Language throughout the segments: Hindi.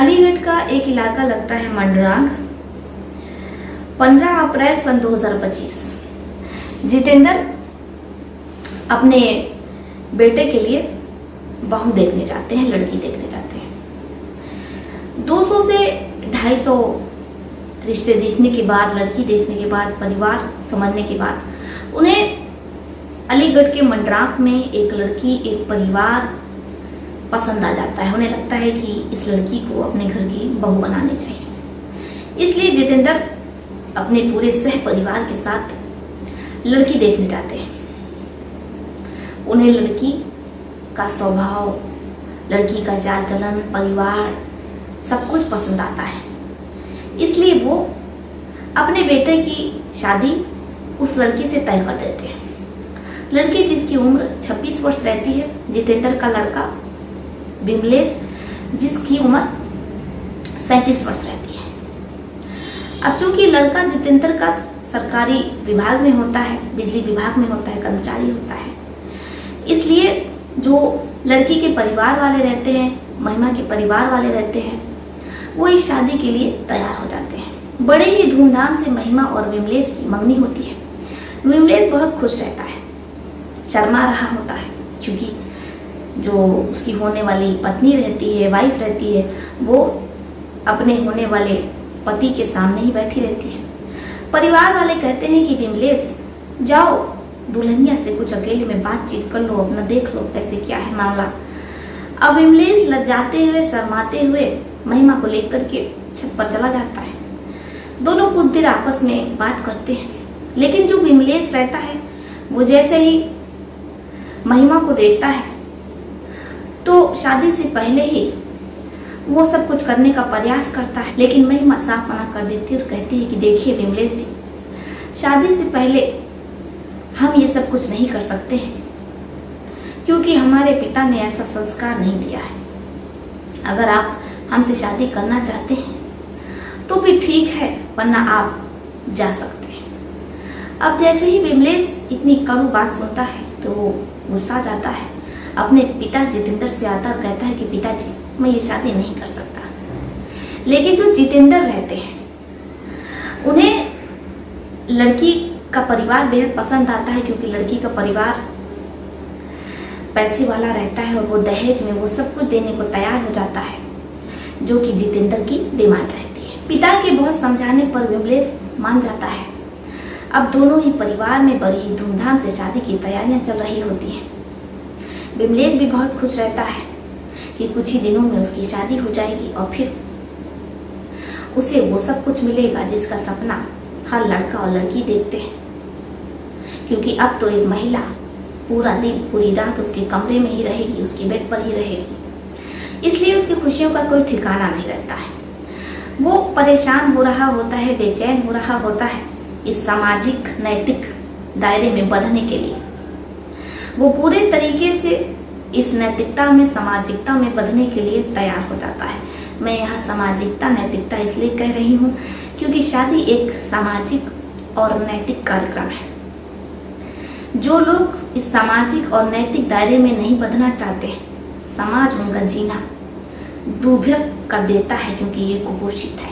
अलीगढ़ का एक इलाका लगता है मंडरांग। 15 अप्रैल सन 2025 जितेंद्र अपने बेटे के लिए बहू देखने जाते हैं, लड़की देखने जाते हैं। 200 से 250 रिश्ते देखने के बाद, लड़की देखने के बाद, परिवार समझने के बाद उन्हें अलीगढ़ के मंडरांग में एक लड़की, एक परिवार पसंद आ जाता है। उन्हें लगता है कि इस लड़की को अपने घर की बहू बनानी चाहिए। इसलिए जितेंद्र अपने पूरे सह परिवार के साथ लड़की देखने जाते हैं। उन्हें लड़की का स्वभाव, लड़की का चाल चलन, परिवार सब कुछ पसंद आता है। इसलिए वो अपने बेटे की शादी उस लड़की से तय कर देते हैं। लड़की जिसकी उम्र 26 वर्ष रहती है, जितेंद्र का लड़का विमलेश जिसकी उम्र 37 वर्ष रहती है। अब चूंकि लड़का जितेंद्र का सरकारी विभाग में होता है, बिजली विभाग में होता है, कर्मचारी होता है, इसलिए जो लड़की के परिवार वाले रहते हैं, महिमा के परिवार वाले रहते हैं, वो इस शादी के लिए तैयार हो जाते हैं। बड़े ही धूमधाम से महिमा और विमलेश की मंगनी होती है। विमलेश बहुत खुश रहता है, शर्मा रहा होता है, क्योंकि जो उसकी होने वाली पत्नी रहती है, वाइफ रहती है, वो अपने होने वाले पति के सामने ही बैठी रहती है। परिवार वाले कहते हैं कि विमलेश जाओ दुल्हनिया से कुछ अकेले में बातचीत कर लो, अपना देख लो कैसे क्या है मामला। अब विमलेश लजाते हुए, शर्माते हुए महिमा को लेकर के छत पर चला जाता है। दोनों कुछ देर आपस में बात करते हैं, लेकिन जो विमलेश रहता है वो जैसे ही महिमा को देखता है तो शादी से पहले ही वो सब कुछ करने का प्रयास करता है, लेकिन महिमा साफ मना कर देती है और कहती है कि देखिए विमलेश जी, शादी से पहले हम ये सब कुछ नहीं कर सकते हैं, क्योंकि हमारे पिता ने ऐसा संस्कार नहीं दिया है। अगर आप हमसे शादी करना चाहते हैं तो भी ठीक है, वरना आप जा सकते हैं। अब जैसे ही विमलेश इतनी कड़ू बात सुनता है तो वो गुस्सा जाता है, अपने पिता जितेंद्र से आता और कहता है कि पिताजी मैं ये शादी नहीं कर सकता। लेकिन जो जितेंद्र रहते हैं उन्हें लड़की का परिवार बेहद पसंद आता है, क्योंकि लड़की का परिवार पैसे वाला रहता है और वो दहेज में वो सब कुछ देने को तैयार हो जाता है, जो कि जितेंद्र की डिमांड रहती है। पिता के बहुत समझाने पर विमलेश मान जाता है। अब दोनों ही परिवार में बड़ी ही धूमधाम से शादी की तैयारियां चल रही होती हैं। विमलेश भी बहुत खुश रहता है कि कुछ ही दिनों में उसकी शादी हो जाएगी और फिर उसे वो सब कुछ मिलेगा जिसका सपना हर लड़का और लड़की देखते हैं, क्योंकि अब तो एक महिला पूरा दिन पूरी रात उसके कमरे में ही रहेगी, उसके बेड पर ही रहेगी। इसलिए उसकी खुशियों का कोई ठिकाना नहीं रहता है। वो परेशान हो रहा होता है, बेचैन हो रहा होता है इस सामाजिक नैतिक दायरे में बंधने के लिए। वो पूरे तरीके से इस नैतिकता में, सामाजिकता में बंधने के लिए तैयार हो जाता है। मैं यहाँ सामाजिकता, नैतिकता इसलिए कह रही हूँ क्योंकि शादी एक सामाजिक और नैतिक कार्यक्रम है। जो लोग इस सामाजिक और नैतिक दायरे में नहीं बंधना चाहते, समाज उनका जीना दूभर कर देता है, क्योंकि ये कुपोषित है।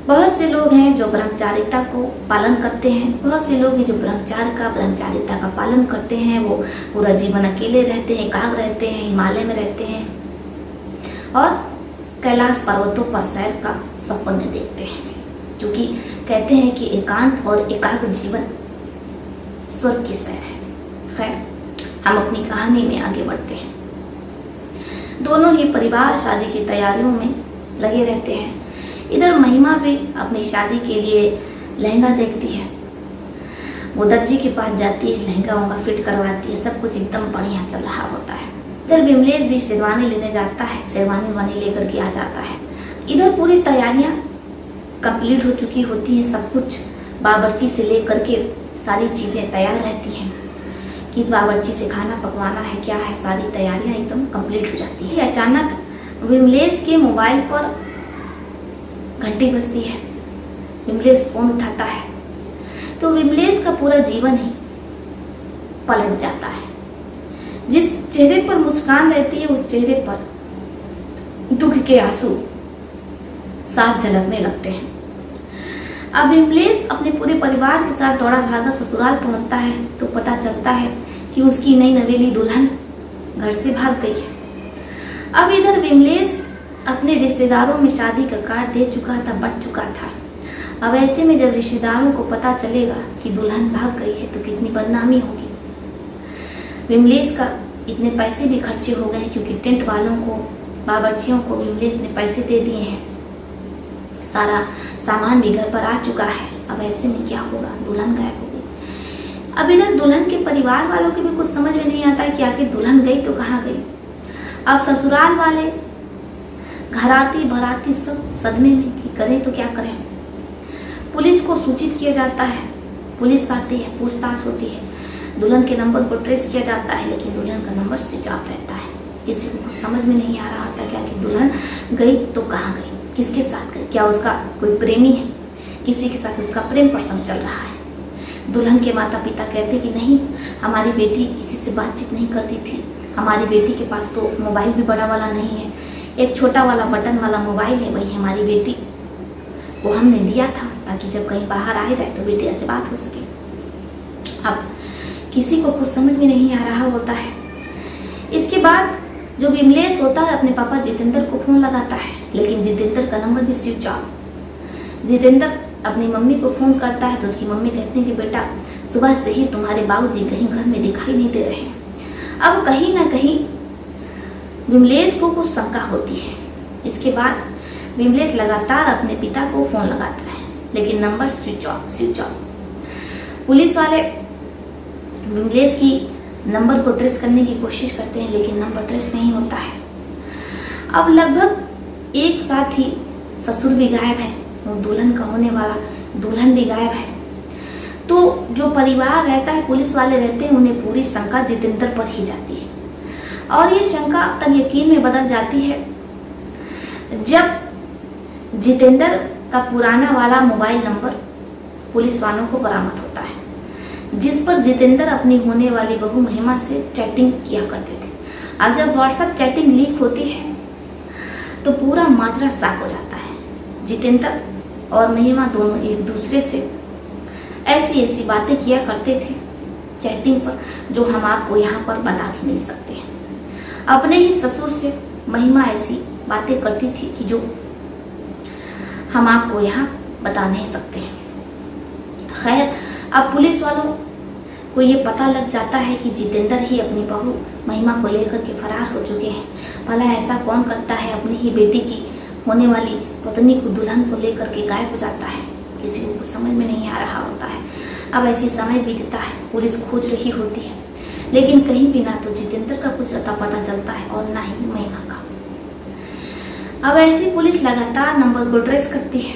बहुत से लोग हैं जो ब्रह्मचारिता को पालन करते हैं, बहुत से लोग हैं जो ब्रह्मचारिता का पालन करते हैं। वो पूरा जीवन अकेले रहते हैं, एकाग्र रहते हैं, हिमालय में रहते हैं और कैलाश पर्वतों पर सैर का सपने देखते हैं, क्योंकि कहते हैं कि एकांत और एकाग्र जीवन स्वर्ग की सैर है। खैर, हम अपनी कहानी में आगे बढ़ते हैं। दोनों ही परिवार शादी की तैयारियों में लगे रहते हैं। इधर महिमा भी अपनी शादी के लिए लहंगा देखती है। वो दर्जी के पास जाती है, लहंगा वहंगा फिट करवाती है, सब कुछ एकदम बढ़िया चल रहा होता है। इधर विमलेश भी शेरवानी लेने जाता है, शेरवानी वानी लेकर के आ जाता है। इधर पूरी तैयारियां कंप्लीट हो चुकी होती हैं, सब कुछ बावर्ची से लेकर के सारी चीज़ें तैयार रहती हैं। किस बावर्ची से खाना पकवाना है, क्या है, सारी तैयारियां एकदम कंप्लीट हो जाती है। अचानक विमलेश के मोबाइल पर घंटी बजती है। विमलेश फोन उठाता है तो विमलेश का पूरा जीवन ही पलट जाता है। जिस चेहरे पर मुस्कान रहती है उस चेहरे पर दुख के आंसू साफ झलकने लगते हैं। अब विमलेश अपने पूरे परिवार के साथ दौड़ा भागा ससुराल पहुंचता है तो पता चलता है कि उसकी नई नवेली दुल्हन घर से भाग गई है। अब इधर विमलेश अपने रिश्तेदारों में शादी का कार्ड दे चुका था, बट चुका था। अब ऐसे में जब रिश्तेदारों को पता चलेगा कि दुल्हन भाग गई है तो कितनी बदनामी होगी। विमलेश का इतने पैसे भी खर्चे हो गए क्योंकि टेंट वालों को, बावर्चियों को विमलेश ने पैसे दे दिए हैं। सारा सामान भी घर पर आ चुका है। अब ऐसे में क्या होगा, दुल्हन गायब हो गई। अब इधर दुल्हन के परिवार वालों के भी कुछ समझ में नहीं आता है कि आखिर दुल्हन गई तो कहाँ गई। अब ससुराल वाले घराती भराती सब सदमे में कि करें तो क्या करें। पुलिस को सूचित किया जाता है, पुलिस आती है, पूछताछ होती है, दुल्हन के नंबर को ट्रेस किया जाता है, लेकिन दुल्हन का नंबर स्विच ऑफ रहता है। किसी को कुछ समझ में नहीं आ रहा था क्या कि दुल्हन गई तो कहाँ गई, किसके साथ गई, क्या उसका कोई प्रेमी है, किसी के साथ उसका प्रेम प्रसंग चल रहा है। दुल्हन के माता पिता कहते कि नहीं, हमारी बेटी किसी से बातचीत नहीं करती थी, हमारी बेटी के पास तो मोबाइल भी बड़ा वाला नहीं है, एक छोटा वाला बटन वाला मोबाइल है, वही हमारी बेटी को हमने दिया था ताकि जब कहीं बाहर आ जाए तो बेटिया से बात हो सके। अब किसी को कुछ समझ में नहीं आ रहा होता है। इसके बाद जो विमलेश होता है अपने पापा जितेंद्र को फोन लगाता है, लेकिन जितेंद्र का नंबर भी स्विच ऑफ। जितेंद्र अपनी मम्मी को फोन करता है तो उसकी मम्मी कहती है कि बेटा सुबह से ही तुम्हारे बाबूजी कहीं घर में दिखाई नहीं दे रहे हैं। अब कहीं ना कहीं विमलेश को कुछ शंका होती है। इसके बाद विमलेश लगातार अपने पिता को फोन लगाता है, लेकिन नंबर स्विच ऑफ। पुलिस वाले विमलेश की नंबर को ट्रेस करने की कोशिश करते हैं, लेकिन नंबर ट्रेस नहीं होता है। अब लगभग एक साथ ही ससुर भी गायब है और दुल्हन का होने वाला दुल्हन भी गायब है। तो जो परिवार रहता है, पुलिस वाले रहते हैं, उन्हें पूरी शंका जितेंद्र पर ही जाती है। और ये शंका तब यकीन में बदल जाती है जब जितेंद्र का पुराना वाला मोबाइल नंबर पुलिस वालों को बरामद होता है, जिस पर जितेंद्र अपनी होने वाली बहू महिमा से चैटिंग किया करते थे। अब जब व्हाट्सएप चैटिंग लीक होती है तो पूरा माजरा साफ हो जाता है। जितेंद्र और महिमा दोनों एक दूसरे से ऐसी ऐसी बातें किया करते थे चैटिंग पर, जो हम आपको यहाँ पर बता भी नहीं सकते हैं। अपने ही ससुर से महिमा ऐसी बातें करती थी कि जो हम आपको यहाँ बता नहीं सकते हैं। खैर, अब पुलिस वालों को ये पता लग जाता है कि जितेंद्र ही अपनी बहू महिमा को लेकर के फरार हो चुके हैं। भला ऐसा कौन करता है, अपनी ही बेटी की होने वाली पत्नी को, दुल्हन को लेकर के गायब हो जाता है। किसी को कुछ समझ में नहीं आ रहा होता है। अब ऐसी समय बीतता है, पुलिस खोज रही होती है, लेकिन कहीं भी ना तो जितेंद्र का कुछ अता पता चलता है और ना ही महिमा का। अब ऐसी पुलिस लगातार नंबर को ट्रेस करती है।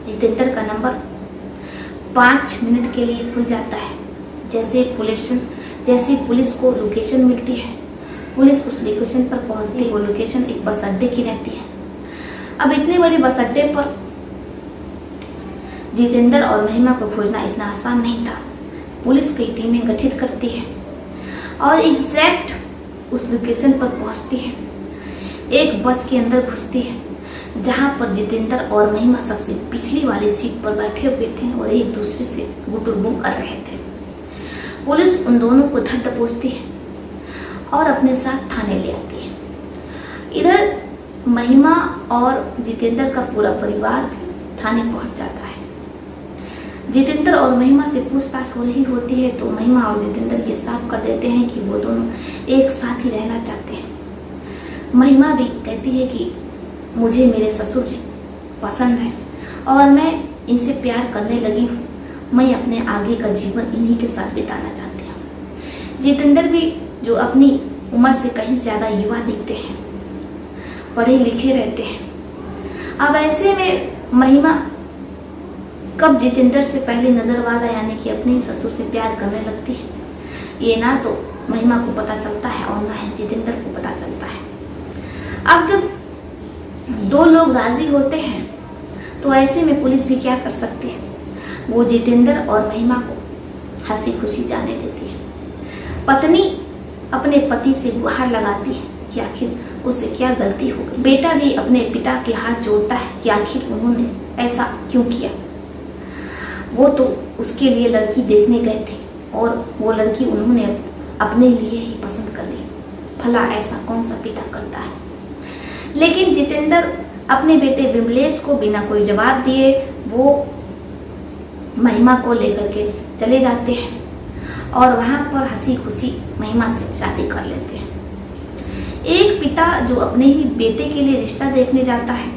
जितेंद्र का नंबर 5 मिनट के लिए खुल जाता है। जैसे पुलिस को लोकेशन मिलती है, पुलिस उस लोकेशन पर पहुंचती है। वो लोकेशन एक बस अड्डे की रहती है। अब इतने बड़े बस अड्डे पर जितेंद्र और महिमा को खोजना इतना आसान नहीं था। पुलिस कई टीमें गठित करती है और एग्जैक्ट उस लोकेशन पर पहुंचती है। एक बस के अंदर घुसती है जहां पर जितेंद्र और महिमा सबसे पिछली वाली सीट पर बैठे हुए थे और एक दूसरे से गुटुरगुम कर रहे थे। पुलिस उन दोनों को धर दबोचती है और अपने साथ थाने ले आती है। इधर महिमा और जितेंद्र का पूरा परिवार भी थाने पहुंच जाता है। जितेंद्र और महिमा से पूछताछ हो रही होती है तो महिमा और जितेंद्र ये साफ कर देते हैं कि वो दोनों एक साथ ही रहना चाहते हैं। महिमा भी कहती है कि मुझे मेरे ससुर जी पसंद है और मैं इनसे प्यार करने लगी हूँ। मैं अपने आगे का जीवन इन्हीं के साथ बिताना चाहती हूँ। जितेंद्र भी, जो अपनी उम्र से कहीं ज़्यादा युवा दिखते हैं, पढ़े लिखे रहते हैं। अब ऐसे में महिमा कब जितेंद्र से पहले नजर वाला यानी कि अपने ससुर से प्यार करने लगती है, ये ना तो महिमा को पता चलता है और ना ही जितेंद्र को पता चलता है। अब जब दो लोग राजी होते हैं तो ऐसे में पुलिस भी क्या कर सकती है, वो जितेंद्र और महिमा को हंसी खुशी जाने देती है। पत्नी अपने पति से गुहार लगाती है कि आखिर उससे क्या गलती हो गई। बेटा भी अपने पिता के हाथ जोड़ता है कि आखिर उन्होंने ऐसा क्यों किया। वो तो उसके लिए लड़की देखने गए थे और वो लड़की उन्होंने अपने लिए ही पसंद कर ली। भला ऐसा कौन सा पिता करता है। लेकिन जितेंद्र अपने बेटे विमलेश को बिना कोई जवाब दिए वो महिमा को लेकर के चले जाते हैं और वहां पर हंसी खुशी महिमा से शादी कर लेते हैं। एक पिता जो अपने ही बेटे के लिए रिश्ता देखने जाता है,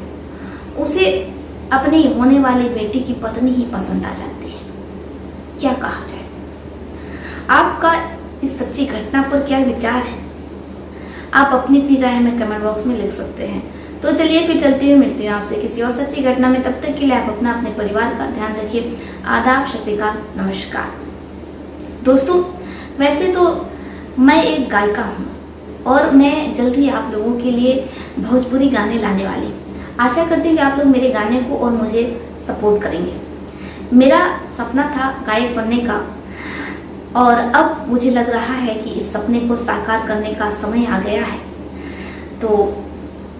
उसे अपनी होने वाली बेटी की पत्नी ही पसंद आ जाती है। क्या कहा जाए। आपका इस सच्ची घटना पर क्या विचार है? आप अपनी अपनी राय हमें कमेंट बॉक्स में लिख सकते हैं। तो चलिए फिर चलती हुई मिलती हूँ आपसे किसी और सच्ची घटना में। तब तक के लिए आप अपने परिवार का ध्यान रखिए। आदाब, सत श्री अकाल, नमस्कार। दोस्तों, वैसे तो मैं एक गायिका हूँ और मैं जल्द ही आप लोगों के लिए भोजपुरी गाने लाने वाली हूँ। आशा करती हूँ कि आप लोग मेरे गाने को और मुझे सपोर्ट करेंगे। मेरा सपना था गायक बनने का और अब मुझे लग रहा है कि इस सपने को साकार करने का समय आ गया है। तो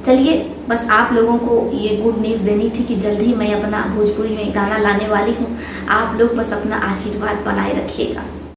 चलिए, बस आप लोगों को ये गुड न्यूज़ देनी थी कि जल्द ही मैं अपना भोजपुरी में गाना लाने वाली हूँ। आप लोग बस अपना आशीर्वाद बनाए रखिएगा।